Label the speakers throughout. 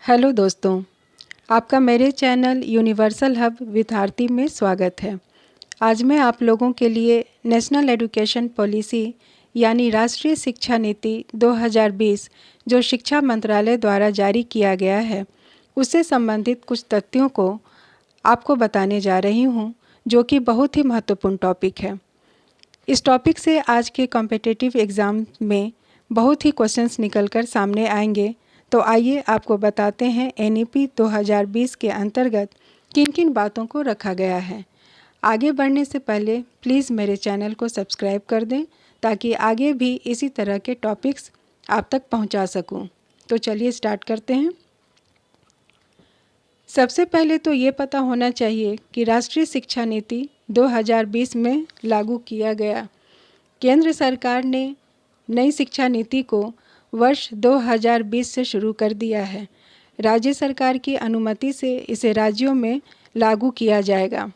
Speaker 1: Hello दोस्तों, आपका मेरे चैनल यूनिवर्सल हब विद आरती में स्वागत है। आज मैं आप लोगों के लिए नेशनल एजुकेशन पॉलिसी यानी राष्ट्रीय शिक्षा नीति 2020 जो शिक्षा मंत्रालय द्वारा जारी किया गया है, उससे संबंधित कुछ तथ्यों को आपको बताने जा रही हूँ, जो कि बहुत ही महत्वपूर्ण टॉपिक है। इस टॉपिक से आज के कॉम्पिटिटिव एग्ज़ाम में बहुत ही क्वेश्चंस निकलकर सामने आएंगे। तो आइए आपको बताते हैं एनईपी 2020 के अंतर्गत किन किन बातों को रखा गया है। आगे बढ़ने से पहले प्लीज़ मेरे चैनल को सब्सक्राइब कर दें ताकि आगे भी इसी तरह के टॉपिक्स आप तक पहुंचा सकूं। तो चलिए स्टार्ट करते हैं। सबसे पहले तो ये पता होना चाहिए कि राष्ट्रीय शिक्षा नीति 2020 में लागू किया गया। केंद्र सरकार ने नई शिक्षा नीति को वर्ष 2020 से शुरू कर दिया है। राज्य सरकार की अनुमति से इसे राज्यों में लागू किया जाएगा।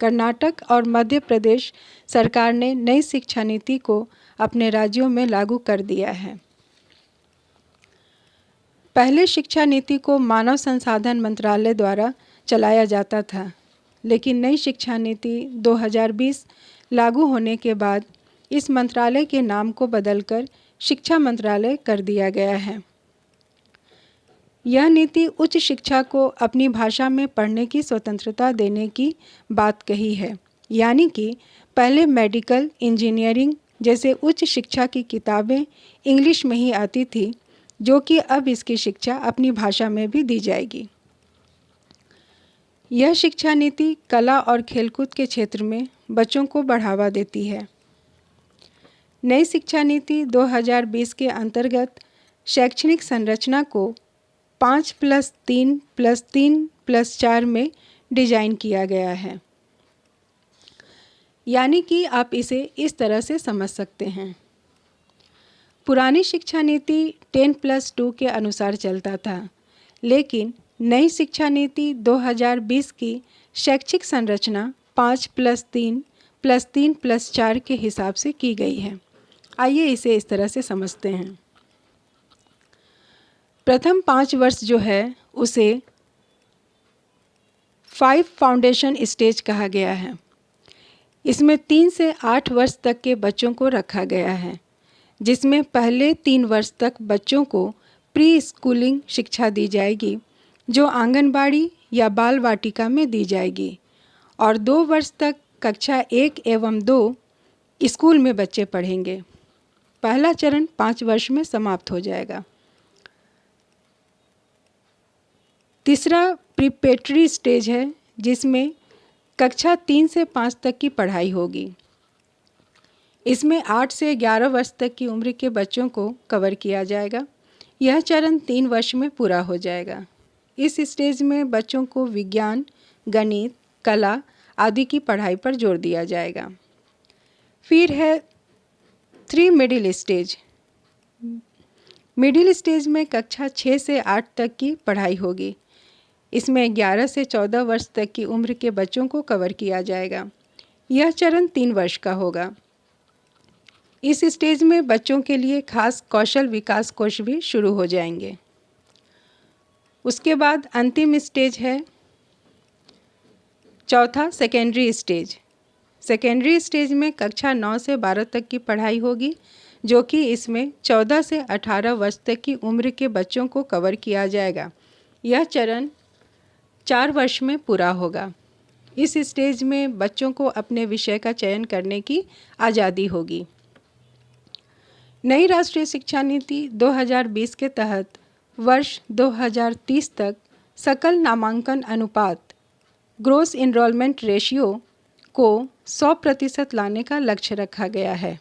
Speaker 1: कर्नाटक और मध्य प्रदेश सरकार ने नई शिक्षा नीति को अपने राज्यों में लागू कर दिया है। पहले शिक्षा नीति को मानव संसाधन मंत्रालय द्वारा चलाया जाता था, लेकिन नई शिक्षा नीति 2020 लागू होने के बाद इस मंत्रालय के नाम को बदलकर शिक्षा मंत्रालय कर दिया गया है। यह नीति उच्च शिक्षा को अपनी भाषा में पढ़ने की स्वतंत्रता देने की बात कही है, यानी कि पहले मेडिकल, इंजीनियरिंग जैसे उच्च शिक्षा की किताबें इंग्लिश में ही आती थी, जो कि अब इसकी शिक्षा अपनी भाषा में भी दी जाएगी। यह शिक्षा नीति कला और खेलकूद के क्षेत्र में बच्चों को बढ़ावा देती है। नई शिक्षा नीति 2020 के अंतर्गत शैक्षणिक संरचना को 5+3+3+4 में डिजाइन किया गया है, यानी कि आप इसे इस तरह से समझ सकते हैं। पुरानी शिक्षा नीति 10+2 के अनुसार चलता था, लेकिन नई शिक्षा नीति 2020 की शैक्षिक संरचना 5+3+3+4 के हिसाब से की गई है। आइए इसे इस तरह से समझते हैं। प्रथम 5 वर्ष जो है उसे 5 फाउंडेशन स्टेज कहा गया है। इसमें 3 से 8 वर्ष तक के बच्चों को रखा गया है, जिसमें पहले 3 वर्ष तक बच्चों को प्री स्कूलिंग शिक्षा दी जाएगी, जो आंगनबाड़ी या बाल वाटिका में दी जाएगी, और 2 वर्ष तक कक्षा 1 एवं 2 स्कूल में बच्चे पढ़ेंगे। पहला चरण 5 वर्ष में समाप्त हो जाएगा। तीसरा प्रीपेटरी स्टेज है, जिसमें कक्षा 3 से 5 तक की पढ़ाई होगी। इसमें 8 से 11 वर्ष तक की उम्र के बच्चों को कवर किया जाएगा। यह चरण 3 वर्ष में पूरा हो जाएगा। इस स्टेज में बच्चों को विज्ञान, गणित, कला आदि की पढ़ाई पर जोर दिया जाएगा। फिर है 3 मिडिल स्टेज। मिडिल स्टेज में कक्षा 6 से 8 तक की पढ़ाई होगी। इसमें 11 से 14 वर्ष तक की उम्र के बच्चों को कवर किया जाएगा। यह चरण 3 वर्ष का होगा। इस स्टेज में बच्चों के लिए खास कौशल विकास कोर्स भी शुरू हो जाएंगे। उसके बाद अंतिम स्टेज है चौथा सेकेंडरी स्टेज। सेकेंडरी स्टेज में कक्षा 9 से 12 तक की पढ़ाई होगी, जो कि इसमें 14 से 18 वर्ष तक की उम्र के बच्चों को कवर किया जाएगा। यह चरण 4 वर्ष में पूरा होगा। इस स्टेज में बच्चों को अपने विषय का चयन करने की आज़ादी होगी। नई राष्ट्रीय शिक्षा नीति 2020 के तहत वर्ष 2030 तक सकल नामांकन अनुपात ग्रोस इनरोलमेंट रेशियो को 100% लाने का लक्ष्य रखा गया है।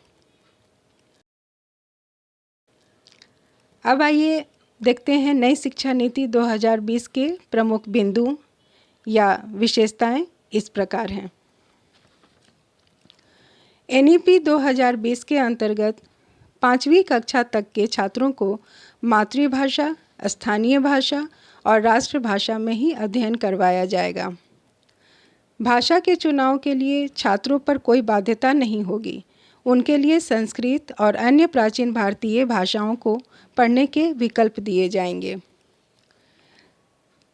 Speaker 1: अब आइए देखते हैं नई शिक्षा नीति 2020 के प्रमुख बिंदु या विशेषताएं इस प्रकार हैं। एनईपी 2020 के अंतर्गत 5वीं कक्षा तक के छात्रों को मातृभाषा, स्थानीय भाषा और राष्ट्रभाषा में ही अध्ययन करवाया जाएगा। भाषा के चुनाव के लिए छात्रों पर कोई बाध्यता नहीं होगी। उनके लिए संस्कृत और अन्य प्राचीन भारतीय भाषाओं को पढ़ने के विकल्प दिए जाएंगे।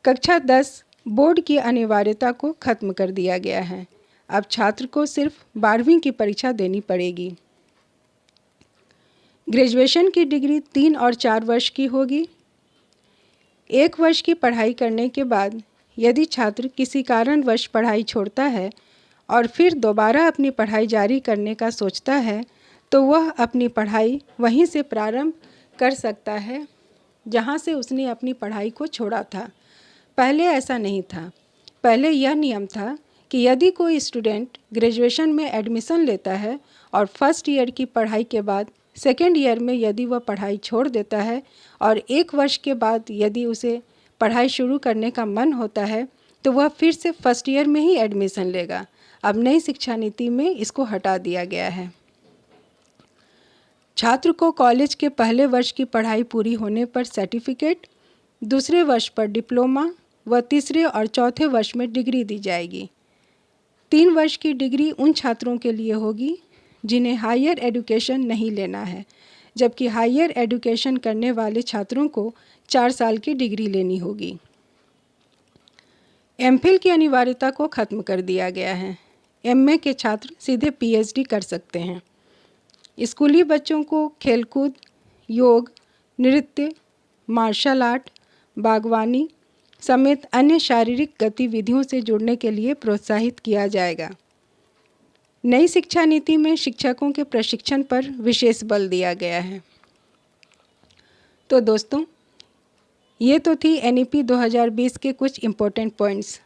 Speaker 1: कक्षा 10 बोर्ड की अनिवार्यता को खत्म कर दिया गया है। अब छात्र को सिर्फ 12वीं की परीक्षा देनी पड़ेगी। ग्रेजुएशन की डिग्री 3 और 4 वर्ष की होगी। 1 वर्ष की पढ़ाई करने के बाद यदि छात्र किसी कारणवश पढ़ाई छोड़ता है और फिर दोबारा अपनी पढ़ाई जारी करने का सोचता है तो वह अपनी पढ़ाई वहीं से प्रारंभ कर सकता है जहां से उसने अपनी पढ़ाई को छोड़ा था। पहले ऐसा नहीं था। पहले यह नियम था कि यदि कोई स्टूडेंट ग्रेजुएशन में एडमिशन लेता है और फर्स्ट ईयर की पढ़ाई के बाद सेकेंड ईयर में यदि वह पढ़ाई छोड़ देता है और 1 वर्ष के बाद यदि उसे पढ़ाई शुरू करने का मन होता है तो वह फिर से फर्स्ट ईयर में ही एडमिशन लेगा। अब नई शिक्षा नीति में इसको हटा दिया गया है। छात्र को कॉलेज के पहले वर्ष की पढ़ाई पूरी होने पर सर्टिफिकेट, दूसरे वर्ष पर डिप्लोमा व तीसरे और चौथे वर्ष में डिग्री दी जाएगी। 3 वर्ष की डिग्री उन छात्रों के लिए होगी जिन्हें हायर एजुकेशन नहीं लेना है, जबकि हायर एजुकेशन करने वाले छात्रों को 4 साल की डिग्री लेनी होगी। एमफिल की अनिवार्यता को खत्म कर दिया गया है। एमए के छात्र सीधे पीएचडी कर सकते हैं। स्कूली बच्चों को खेलकूद, योग, नृत्य, मार्शल आर्ट, बागवानी समेत अन्य शारीरिक गतिविधियों से जुड़ने के लिए प्रोत्साहित किया जाएगा। नई शिक्षा नीति में शिक्षकों के प्रशिक्षण पर विशेष बल दिया गया है। तो दोस्तों, ये तो थी एनईपी 2020 के कुछ इम्पोर्टेंट पॉइंट्स।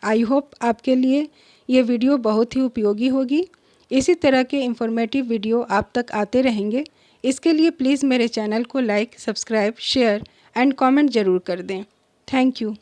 Speaker 1: आई होप आपके लिए ये वीडियो बहुत ही उपयोगी होगी। इसी तरह के इंफॉर्मेटिव वीडियो आप तक आते रहेंगे। इसके लिए प्लीज़ मेरे चैनल को like, subscribe, share and comment ज़रूर कर दें। Thank you.